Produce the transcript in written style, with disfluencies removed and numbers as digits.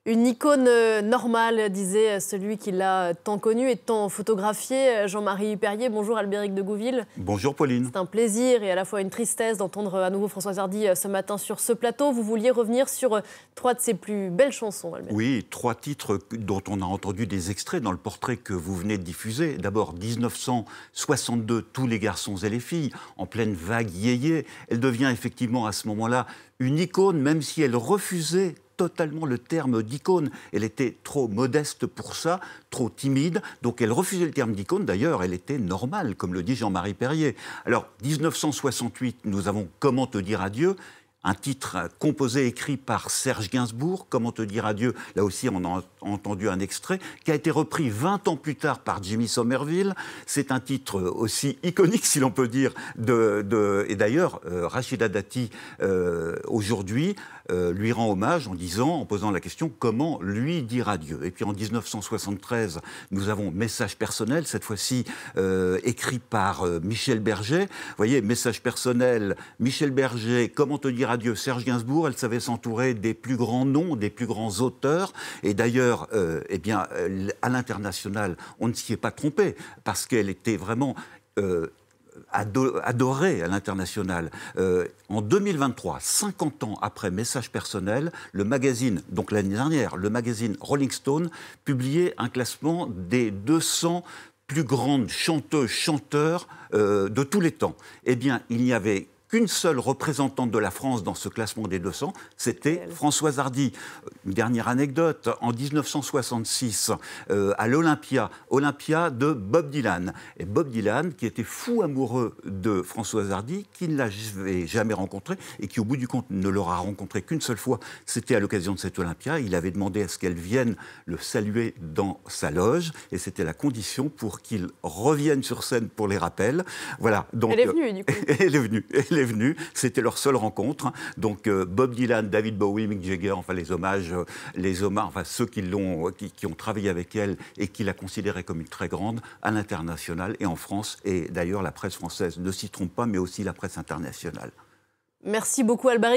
Une icône normale, disait celui qui l'a tant connu et tant photographié. Jean-Marie Perrier, bonjour Albéric de Gouville. Bonjour Pauline. C'est un plaisir et à la fois une tristesse d'entendre à nouveau Françoise Hardy ce matin sur ce plateau. Vous vouliez revenir sur 3 de ses plus belles chansons, Albéric. Oui, 3 titres dont on a entendu des extraits dans le portrait que vous venez de diffuser. D'abord 1962, Tous les garçons et les filles, en pleine vague yéyé. Elle devient effectivement à ce moment-là une icône, même si elle refusait totalement le terme d'icône. Elle était trop modeste pour ça, trop timide, donc elle refusait le terme d'icône. D'ailleurs, elle était normale, comme le dit Jean-Marie Perrier. Alors, 1968, nous avons Comment te dire adieu, un titre composé, écrit par Serge Gainsbourg, Comment te dire adieu, là aussi on a entendu un extrait, qui a été repris 20 ans plus tard par Jimmy Somerville. C'est un titre aussi iconique, si l'on peut dire, et d'ailleurs, Rachida Dati, aujourd'hui, lui rend hommage en posant la question comment lui dire adieu. Et puis en 1973, nous avons Message personnel, cette fois-ci écrit par Michel Berger. Vous voyez, Message personnel, Michel Berger, Comment te dire adieu, Serge Gainsbourg. Elle savait s'entourer des plus grands noms, des plus grands auteurs. Et d'ailleurs, à l'international, on ne s'y est pas trompé, parce qu'elle était vraiment adorée à l'international. En 2023, 50 ans après Message personnel, le magazine, donc l'année dernière, le magazine Rolling Stone publiait un classement des 200 plus grandes chanteuses, chanteurs de tous les temps. Eh bien, il n'y avait qu'une seule représentante de la France dans ce classement des 200, c'était Françoise Hardy. Une dernière anecdote, en 1966, à l'Olympia de Bob Dylan. Et Bob Dylan, qui était fou amoureux de Françoise Hardy, qui ne l'avait jamais rencontrée et qui, au bout du compte, ne l'aura rencontrée qu'une seule fois, c'était à l'occasion de cette Olympia. Il avait demandé à ce qu'elle vienne le saluer dans sa loge, et c'était la condition pour qu'il revienne sur scène pour les rappels. Voilà. Donc, elle est venue, du coup. Elle est venue, c'était leur seule rencontre. Donc Bob Dylan, David Bowie, Mick Jagger, enfin les hommages, enfin ceux qui ont travaillé avec elle et qui la considéraient comme une très grande à l'international et en France. Et d'ailleurs, la presse française ne s'y trompe pas, mais aussi la presse internationale. Merci beaucoup Albéric.